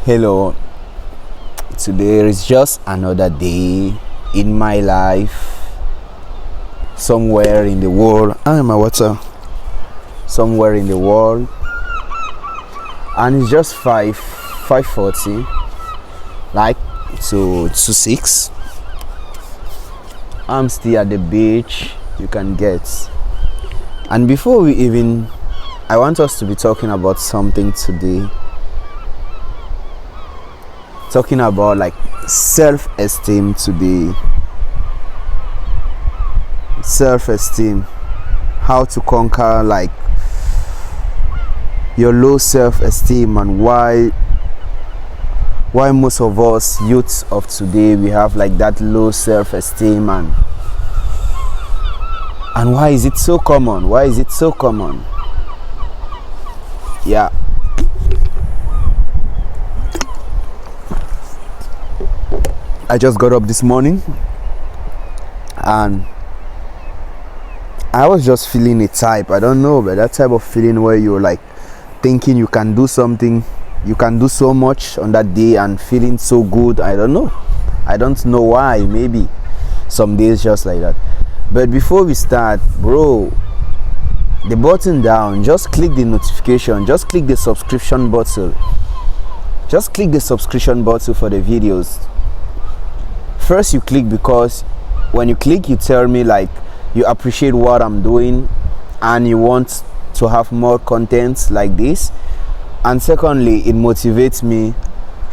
Hello, today is just another day in my life, somewhere in the world. My water. Somewhere in the world, and it's just 5:40, like to 6. I'm still at the beach, you can get. And before we even, I want us to be talking about something today. Talking about like self-esteem today. Self-esteem. How to conquer like your low self-esteem, and why most of us youths of today we have like that low self-esteem, and why is it so common? Yeah, I just got up this morning and I was just feeling a type, I don't know, but that type of feeling where you're like thinking you can do something, you can do so much on that day and feeling so good. I don't know why. Maybe some days just like that. But before we start, bro, the button down, just click the notification, just click the subscription button, for the videos. First you click because when you click you tell me like you appreciate what I'm doing and you want to have more content like this. And secondly, it motivates me.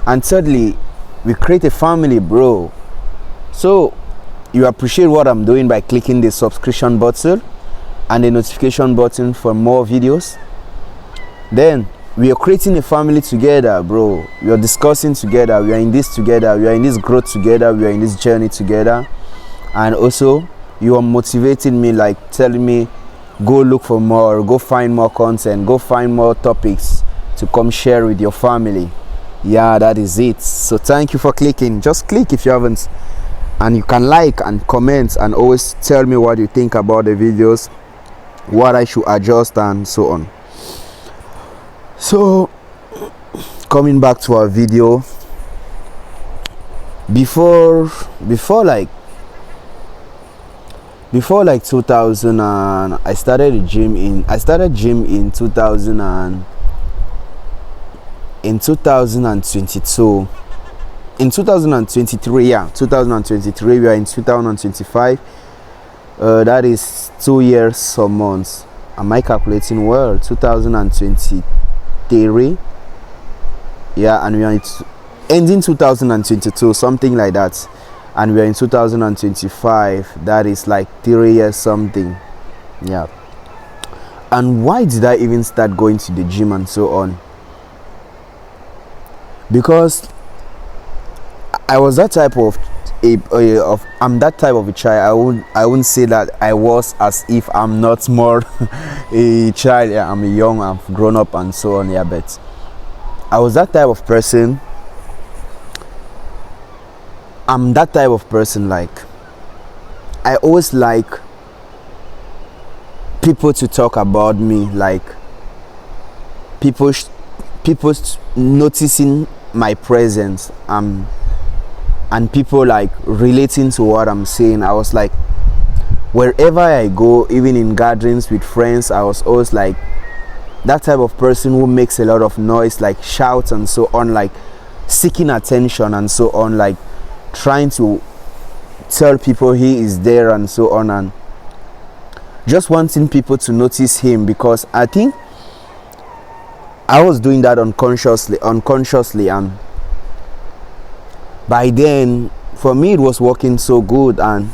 And thirdly, we create a family, bro. So you appreciate what I'm doing by clicking the subscription button and the notification button for more videos. Then we are creating a family together, bro. We are discussing together, we are in this together, we are in this growth together, we are in this journey together. And also you are motivating me, like telling me go look for more, go find more content, go find more topics to come share with your family. Yeah, that is it. So thank you for clicking. Just click if you haven't, and you can like and comment and always tell me what you think about the videos, what I should adjust and so on. So coming back to our video, before like 2000, and I started gym in 2022. In 2023, yeah, 2023. We are in 2025. That is 2 years, some months. Am I calculating well? 2023. Yeah, and we are ending 2022, something like that. And we are in 2025. That is like 3 years something. Yeah. And why did I even start going to the gym and so on? Because I was that type of I'm that type of a child. I wouldn't say that I was, as if I'm not more a child. Yeah, I'm young, I've grown up and so on. Yeah, but I was that type of person. I'm that type of person, like I always like people to talk about me, like people noticing my presence, and people like relating to what I'm saying. I was like, wherever I go, even in gatherings with friends, I was always like that type of person who makes a lot of noise, like shouts and so on, like seeking attention and so on, like trying to tell people he is there and so on, and just wanting people to notice him, because I think I was doing that unconsciously, and by then for me it was working so good, and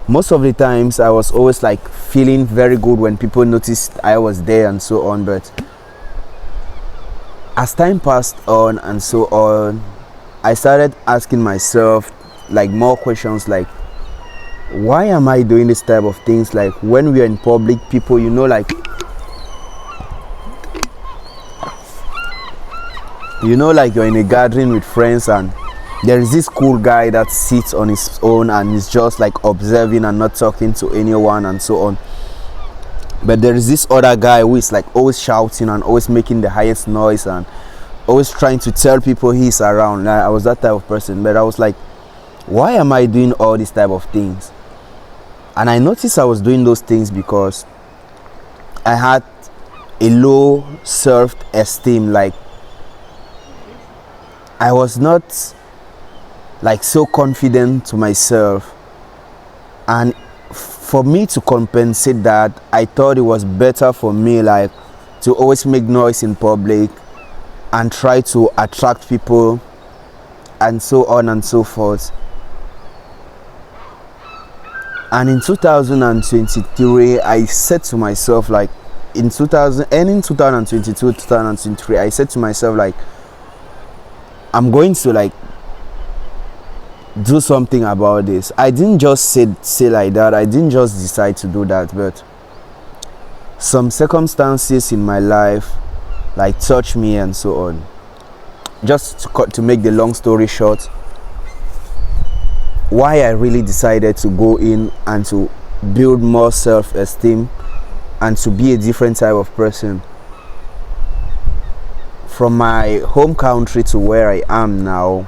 most of the times I was always like feeling very good when people noticed I was there and so on. But as time passed on and so on, I started asking myself like more questions, like why am I doing this type of things? Like when we are in public, people, like you're in a gathering with friends, and there is this cool guy that sits on his own and is just like observing and not talking to anyone and so on. But there is this other guy who is like always shouting and always making the highest noise and always trying to tell people he's around. I was that type of person, but I was like, why am I doing all these type of things? And I noticed I was doing those things because I had a low self-esteem. Like, I was not like so confident to myself, and for me to compensate that, I thought it was better for me like to always make noise in public and try to attract people and so on and so forth. And in 2023, I said to myself, like, in 2022, 2023, I said to myself, like, I'm going to like do something about this. I didn't just say like that. I didn't just decide to do that, but some circumstances in my life like touched me and so on. Just to make the long story short, why I really decided to go in and to build more self-esteem and to be a different type of person. From my home country to where I am now,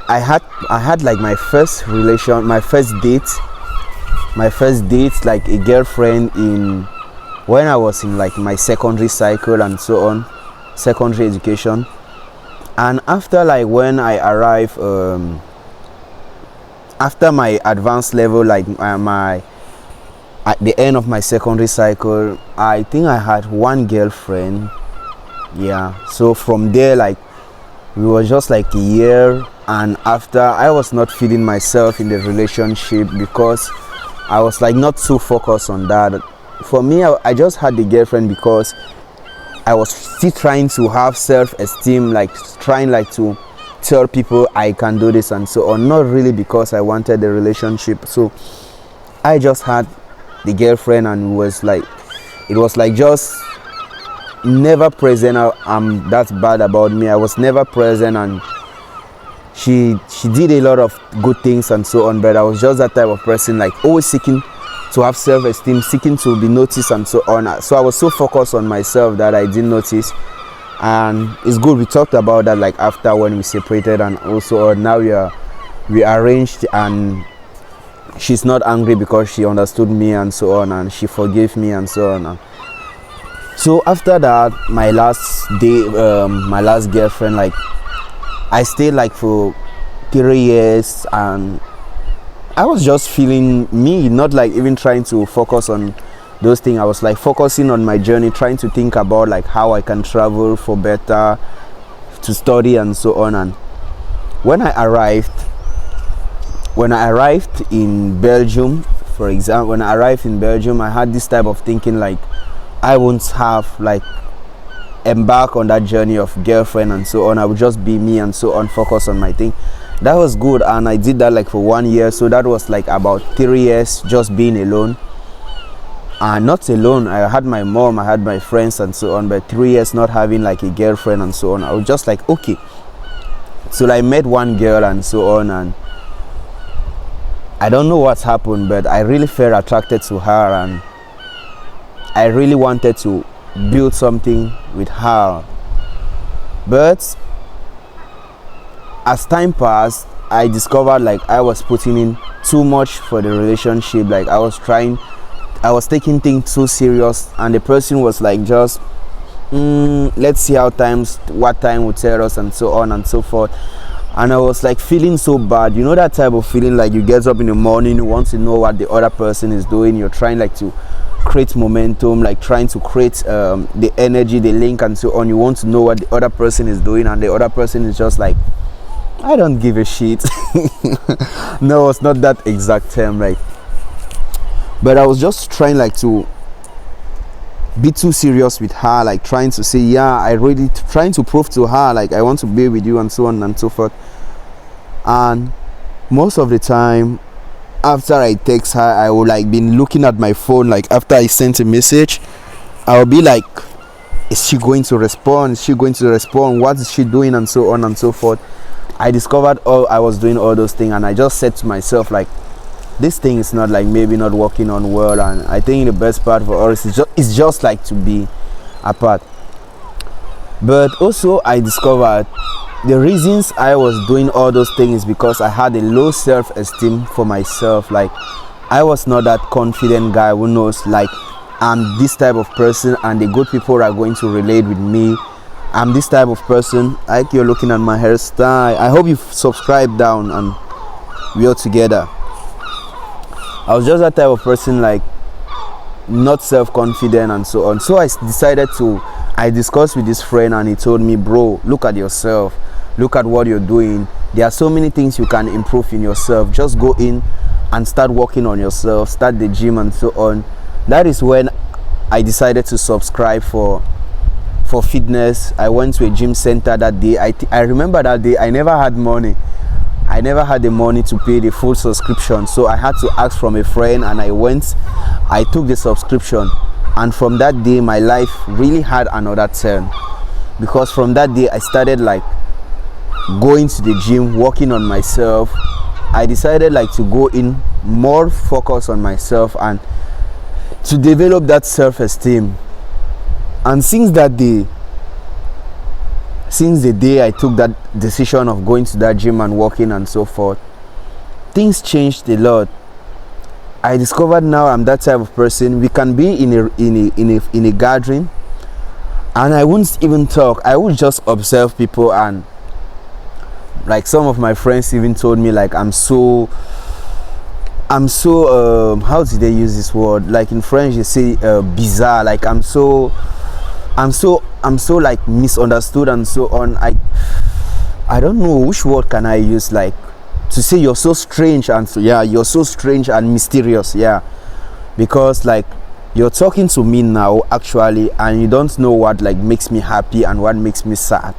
I had like my first date, like a girlfriend when I was in like my secondary cycle and so on, secondary education. And after like when I arrived, after my advanced level, like at the end of my secondary cycle, I think I had one girlfriend. Yeah, so from there, like, we were just like a year, and after, I was not feeling myself in the relationship because I was like not too focused on that. For me, I just had the girlfriend because I was still trying to have self-esteem, like trying like to tell people I can do this and so on, not really because I wanted the relationship. So I just had the girlfriend, and it was like just never present. That's bad about me. I was never present, and she did a lot of good things and so on, but I was just that type of person, like always seeking to have self-esteem, seeking to be noticed and so on. So I was so focused on myself that I didn't notice. And it's good we talked about that like after when we separated, and also now we arranged, and she's not angry because she understood me and so on, and she forgave me and so on. So after that, my last girlfriend, like I stayed like for 3 years, and I was just feeling me, not like even trying to focus on those things. I was like focusing on my journey, trying to think about like how I can travel for better, to study and so on. And when I arrived in Belgium, for example, I had this type of thinking, like I won't have like embark on that journey of girlfriend and so on. I would just be me and so on, focus on my thing. That was good, and I did that like for 1 year. So that was like about 3 years just being alone. And not alone, I had my mom, I had my friends and so on, but 3 years not having like a girlfriend and so on. I was just like, okay. So I met one girl and so on, and I don't know what's happened, but I really felt attracted to her, and I really wanted to build something with her. But as time passed, I discovered like I was putting in too much for the relationship. Like I was taking things too serious, and the person was like just let's see what time will tell us and so on and so forth. And I was like feeling so bad, you know, that type of feeling, like you get up in the morning, you want to know what the other person is doing, you're trying like to create momentum, like trying to create the energy, the link and so on. You want to know what the other person is doing, and the other person is just like, I don't give a shit. No, it's not that exact term, like, but I was just trying like to be too serious with her, like trying to say, yeah, I really trying to prove to her like I want to be with you and so on and so forth. And most of the time after I text her, I will like be looking at my phone, like after I sent a message, I'll be like, is she going to respond? What is she doing? And so on and so forth. I discovered I was doing all those things, and I just said to myself, like, this thing is not like maybe not working on well, and I think the best part for us is just like to be apart. But also I discovered the reasons I was doing all those things because I had a low self-esteem for myself. Like, I was not that confident guy who knows like I'm this type of person and the good people are going to relate with me. I'm this type of person. Like, you're looking at my hairstyle. I hope you've subscribed down and we are together. I was just that type of person, like not self-confident and so on. So I discussed with this friend and he told me, bro, look at yourself, look at what you're doing. There are so many things you can improve in yourself. Just go in and start working on yourself, start the gym and so on. That is when I decided to subscribe for fitness. I went to a gym center that day. I remember that day I never had money. I never had the money to pay the full subscription, so I had to ask from a friend, and I took the subscription, and from that day my life really had another turn, because from that day I started like going to the gym, working on myself. I decided like to go in more focus on myself and to develop that self-esteem. And since the day I took that decision of going to that gym and working and so forth, things changed a lot. I discovered now I'm that type of person. We can be in a gathering and I wouldn't even talk. I would just observe people, and like some of my friends even told me like I'm so how did they use this word? Like in French you say bizarre. Like I'm so like misunderstood and so on. I don't know which word can I use, like to say you're so strange, and so yeah, you're so strange and mysterious, yeah, because like you're talking to me now actually and you don't know what like makes me happy and what makes me sad.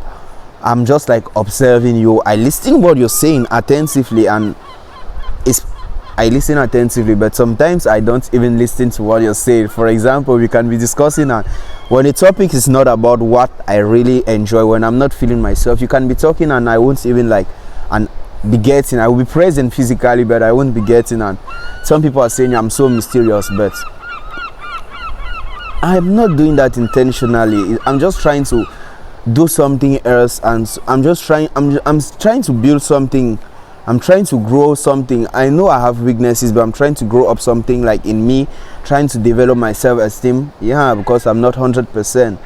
I'm just like observing you. I listen what you're saying attentively, and I listen attentively, but sometimes I don't even listen to what you're saying. For example, we can be discussing and when the topic is not about what I really enjoy, when I'm not feeling myself, you can be talking and I won't even like and be getting. I will be present physically, but I won't be getting. And some people are saying I'm so mysterious, but I'm not doing that intentionally. I'm just trying to do something else, and I'm trying to build something. I'm trying to grow something. I know I have weaknesses, but I'm trying to grow up something like in me, trying to develop my self-esteem. Yeah, because I'm not 100%.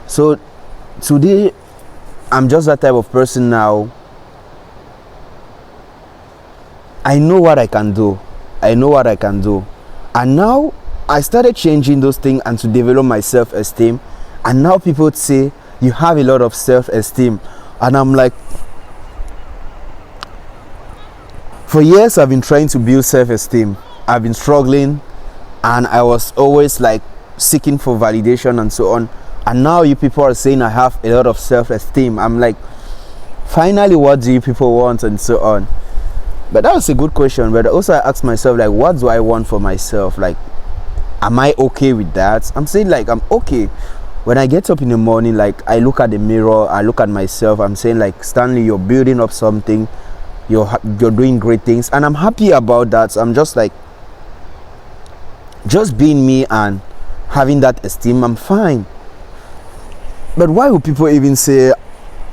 So today I'm just that type of person now. I know what I can do. And now I started changing those things and to develop my self-esteem. And now people say you have a lot of self-esteem, and I'm like, for years I've been trying to build self-esteem. I've been struggling, and I was always like seeking for validation and so on. And now you people are saying I have a lot of self-esteem. I'm like, finally, what do you people want and so on? But that was a good question. But also I asked myself, like, what do I want for myself? Like, am I okay with that? I'm saying like I'm okay. When I get up in the morning, like I look at the mirror, I look at myself, I'm saying like, Stanley, you're building up something, you're doing great things, and I'm happy about that. So I'm just like, just being me and having that esteem, I'm fine. But why would people even say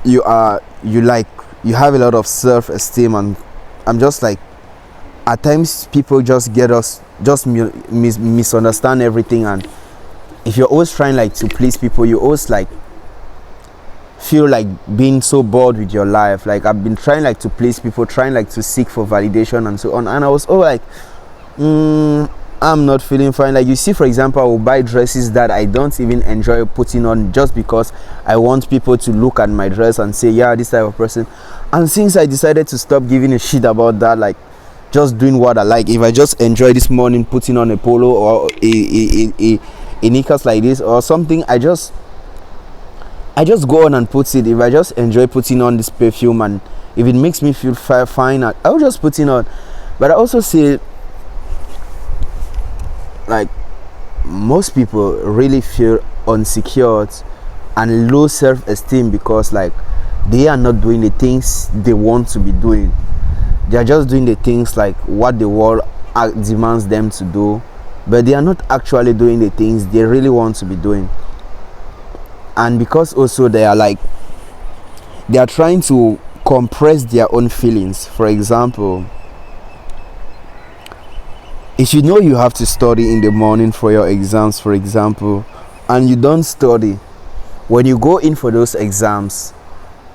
you have a lot of self-esteem? And I'm just like, at times people just misunderstand everything. And if you're always trying like to please people, you always like feel like being so bored with your life. Like I've been trying like to please people, trying like to seek for validation and so on, and I was all like, I'm not feeling fine. Like, you see, for example, I will buy dresses that I don't even enjoy putting on just because I want people to look at my dress and say, yeah, this type of person. And since I decided to stop giving a shit about that, like just doing what I like, if I just enjoy this morning putting on a polo or a knickers like this or something, I just go on and put it. If I just enjoy putting on this perfume and if it makes me feel fine, I'll just put it on. But I also say, like, most people really feel insecure and low self-esteem because like they are not doing the things they want to be doing. They are just doing the things like what the world demands them to do, but they are not actually doing the things they really want to be doing. And because also they are trying to compress their own feelings. For example, if you know you have to study in the morning for your exams, for example, and you don't study, when you go in for those exams,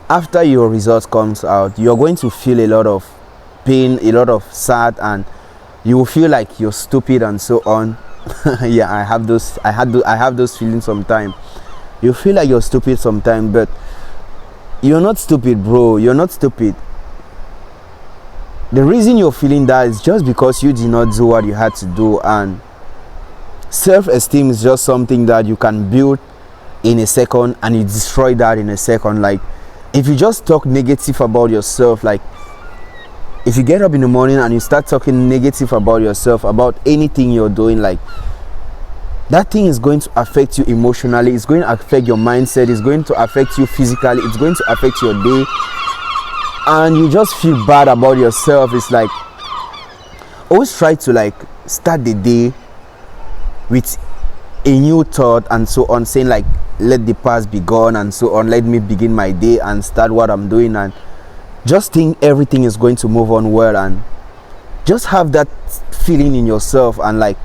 after your result comes out, you're going to feel a lot of pain, a lot of sad, and you will feel like you're stupid and so on. Yeah, I have those feelings sometimes. You feel like you're stupid sometimes, but you're not stupid, bro. You're not stupid. The reason you're feeling that is just because you did not do what you had to do. And self-esteem is just something that you can build in a second, and you destroy that in a second. Like, if you just talk negative about yourself, like if you get up in the morning and you start talking negative about yourself, about anything you're doing, like that thing is going to affect you emotionally, it's going to affect your mindset, it's going to affect you physically, it's going to affect your day, and you just feel bad about yourself. It's like, always try to like start the day with a new thought and so on, saying like, let the past be gone and so on, let me begin my day and start what I'm doing, and just think everything is going to move on well, and just have that feeling in yourself. And like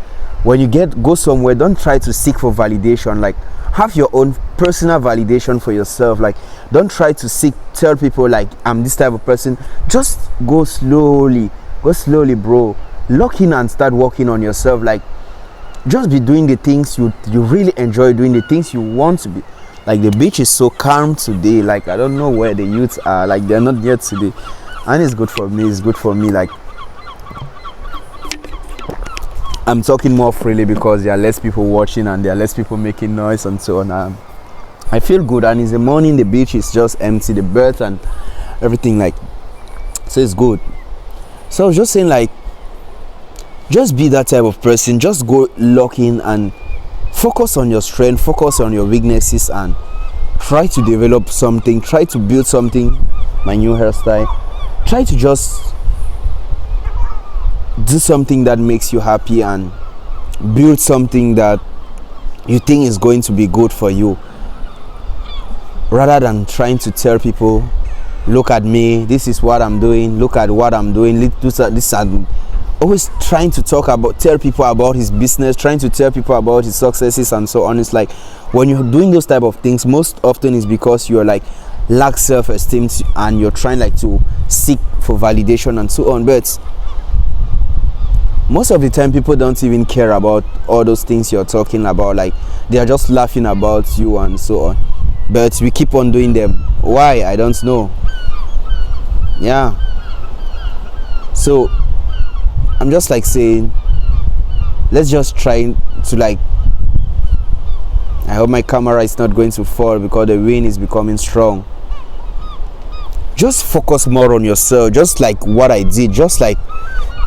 when you go somewhere, don't try to seek for validation. Like, have your own personal validation for yourself. Like, don't try to tell people like, I'm this type of person. Just go slowly, bro. Lock in and start working on yourself. Like, just be doing the things you really enjoy doing, the things you want to be. Like, the beach is so calm today. Like, I don't know where the youths are. Like, they're not here today, and it's good for me. It's good for me. Like, I'm talking more freely because there are less people watching and there are less people making noise and so on. I feel good, and in the morning the beach is just empty, the birds and everything, like, so it's good. So I was just saying, like, just be that type of person. Just go lock in and focus on your strength, focus on your weaknesses, and try to develop something, try to build something. My new hairstyle. Try to just do something that makes you happy and build something that you think is going to be good for you, rather than trying to tell people, look at me, this is what I'm doing, look at what I'm doing, this always trying to tell people about his business, trying to tell people about his successes and so on. It's like, when you're doing those type of things, most often is because you're like lack self-esteem and you're trying like to seek for validation and so on. But most of the time people don't even care about all those things you're talking about. Like, they are just laughing about you and so on, but we keep on doing them. Why? I don't know. Yeah, so I'm just like saying, let's just try to like, I hope my camera is not going to fall because the wind is becoming strong. Just focus more on yourself, just like what I did. Just like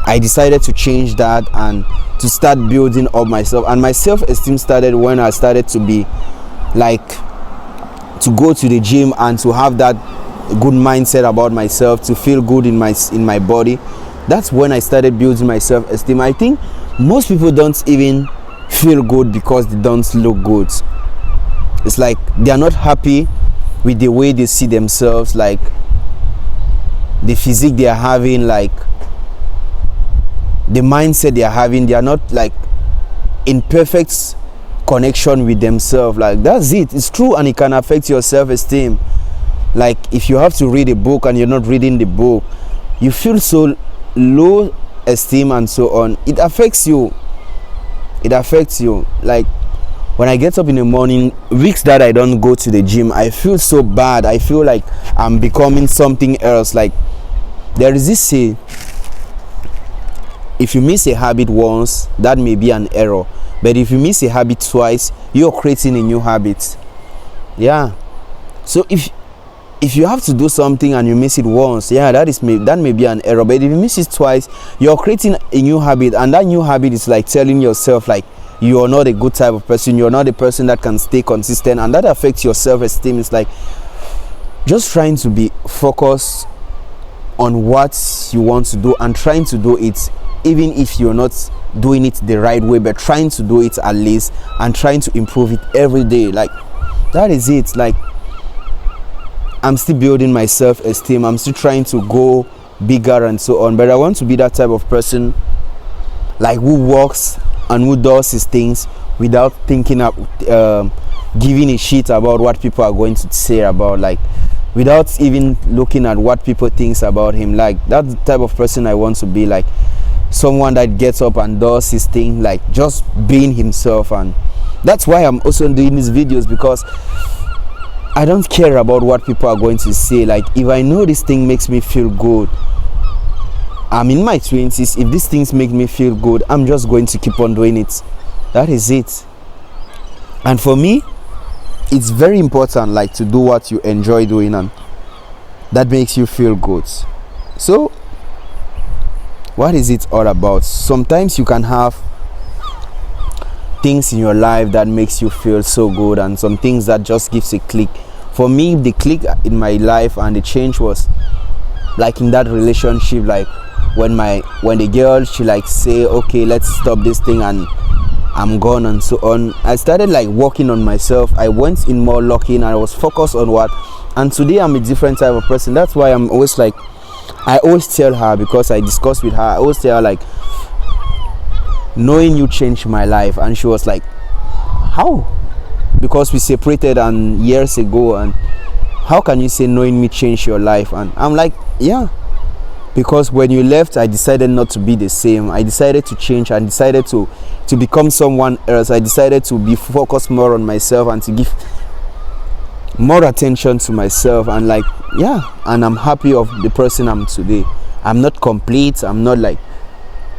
I decided to change that and to start building up myself, and my self-esteem started when I started to be like, to go to the gym and to have that good mindset about myself, to feel good in my body. That's when I started building my self-esteem. I think most people don't even feel good because they don't look good. It's like they are not happy with the way they see themselves, like the physique they are having, like the mindset they are having. They are not like in perfect connection with themselves. Like, that's it. It's true, and it can affect your self-esteem. Like, if you have to read a book and you're not reading the book, you feel so low esteem and so on. It affects you. Like, when I get up in the morning, weeks that I don't go to the gym, I feel so bad. I feel like I'm becoming something else. Like, there is this say, if you miss a habit once, that may be an error, but if you miss a habit twice, you're creating a new habit. Yeah, so if you have to do something and you miss it once, yeah, that may be an error. But if you miss it twice, you're creating a new habit, and that new habit is like telling yourself like, you're not a good type of person, you're not a person that can stay consistent, and that affects your self-esteem. It's like just trying to be focused on what you want to do and trying to do it, even if you're not doing it the right way, but trying to do it at least and trying to improve it every day. Like, that is it. Like, I'm still building my self-esteem, I'm still trying to go bigger and so on, but I want to be that type of person, like, who walks and who does his things without thinking of giving a shit about what people are going to say about, like, without even looking at what people thinks about him. Like, that's the type of person I want to be. Like, someone that gets up and does his thing, like, just being himself. And that's why I'm also doing these videos, because I don't care about what people are going to say. Like, if I know this thing makes me feel good, I'm in my 20s, if these things make me feel good, I'm just going to keep on doing it. That is it. And for me, it's very important, like, to do what you enjoy doing and that makes you feel good. So what is it all about? Sometimes you can have things in your life that makes you feel so good, and some things that just gives a click. For me, the click in my life and the change was like in that relationship, like when the girl, she like say, okay, let's stop this thing and I'm gone and so on. I started like working on myself. I went in more locking and I was focused on what, and today I'm a different type of person. That's why I'm always like, I always tell her, because I discuss with her, I always tell her, like, knowing you changed my life. And she was like, how? Because we separated and years ago, and how can you say knowing me changed your life? And I'm like, yeah, because when you left, I decided not to be the same. I decided to change. I decided to become someone else. I decided to be focused more on myself and to give more attention to myself. And like, yeah, and I'm happy of the person I'm today. I'm not complete, I'm not like,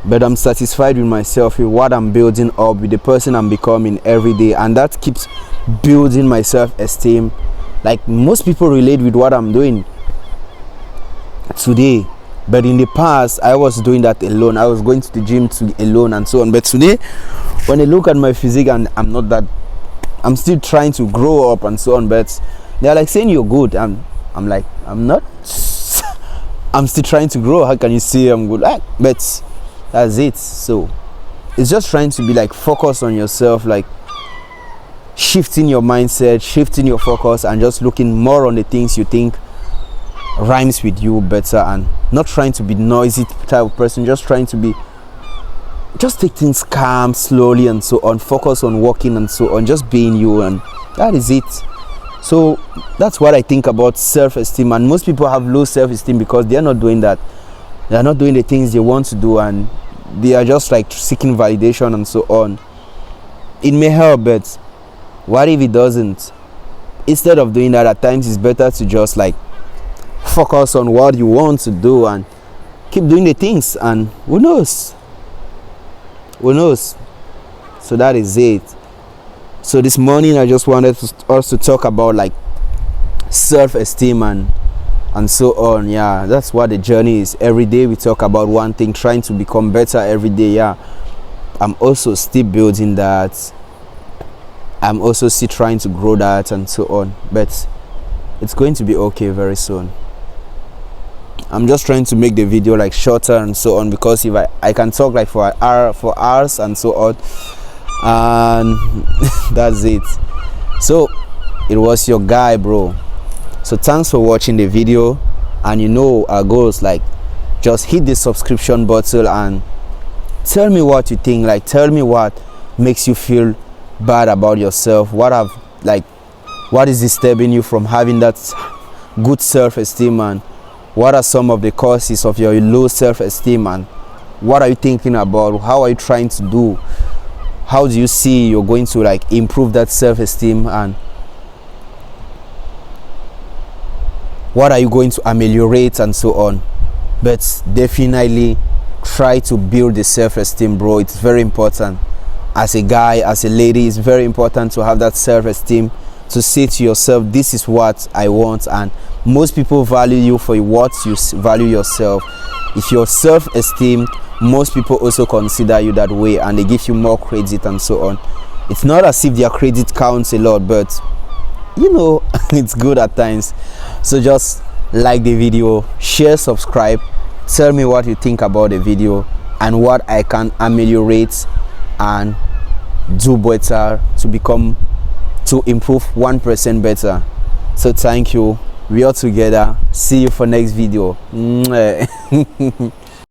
but I'm satisfied with myself, with what I'm building up, with the person I'm becoming every day. And that keeps building my self-esteem. Like, most people relate with what I'm doing today, but in the past I was doing that alone. I was going to the gym alone and so on. But today, when I look at my physique, and I'm still trying to grow up and so on, but they're like saying you're good. I'm like, I'm not. I'm still trying to grow. How can you say I'm good? But that's it. So it's just trying to be like focused on yourself, like shifting your mindset, shifting your focus, and just looking more on the things you think rhymes with you better, and not trying to be noisy type of person, just trying to be, just take things calm, slowly and so on, focus on working and so on, just being you, and that is it. So that's what I think about self-esteem. And most people have low self-esteem because they are not doing that. They are not doing the things they want to do, and they are just like seeking validation and so on. It may help, but what if it doesn't? Instead of doing that, at times it's better to just like focus on what you want to do and keep doing the things, and who knows? So that is it. So this morning I just wanted us to talk about like self-esteem and so on. Yeah, that's what the journey is. Every day we talk about one thing, trying to become better every day. Yeah, I'm also still building that. I'm also still trying to grow that and so on, but it's going to be okay very soon. I'm just trying to make the video like shorter and so on, because if I can talk like for hours and so on, and that's it. So it was your guy, bro. So thanks for watching the video, and you know our goals, like just hit the subscription button and tell me what you think. Like, tell me what makes you feel bad about yourself. What is disturbing you from having that good self-esteem, and what are some of the causes of your low self-esteem, and what are you thinking about? How are you trying to do? How do you see you're going to like improve that self-esteem, and what are you going to ameliorate and so on? But definitely try to build the self-esteem, bro. It's very important. As a guy, as a lady, it's very important to have that self-esteem, to say to yourself, this is what I want. And most people value you for what you value yourself. If you're self-esteem, most people also consider you that way, and they give you more credit and so on. It's not as if their credit counts a lot, but you know, it's good at times. So just like the video, share, subscribe, tell me what you think about the video and what I can ameliorate and do better to improve 1% better. So thank you. We are together. See you for next video.